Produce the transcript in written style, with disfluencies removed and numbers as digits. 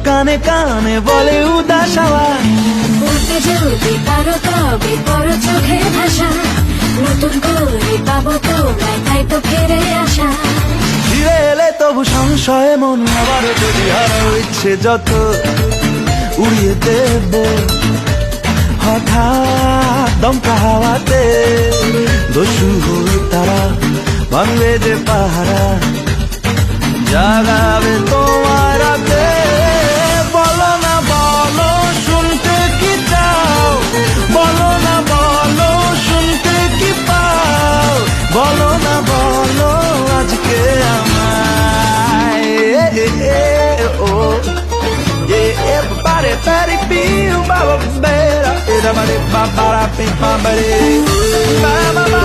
কানে কানে বলে উদাস আওয়াজ। বলতে যদি পারো তবে বড় চোখে ভাষা, নতুন করে পাবো তোমায় তাই তো ফিরে আসা। ফিরে এলে তবু সংশয়ে মন আবার যদি হারাও ইচ্ছে যত উড়িয়ে দেব হঠাৎ দমকা হাওয়াতে। দস্যু হয়ে তারা ভাঙবে যে পাহারা, জাগাবে তোমার রাতে। বলো না বলো শুনতে কি চাও, বলো না বলো শুনতে কি পাও, বলো না বলো আজকে আমায়। ও everybody better feel baba better, everybody baba baba baba baba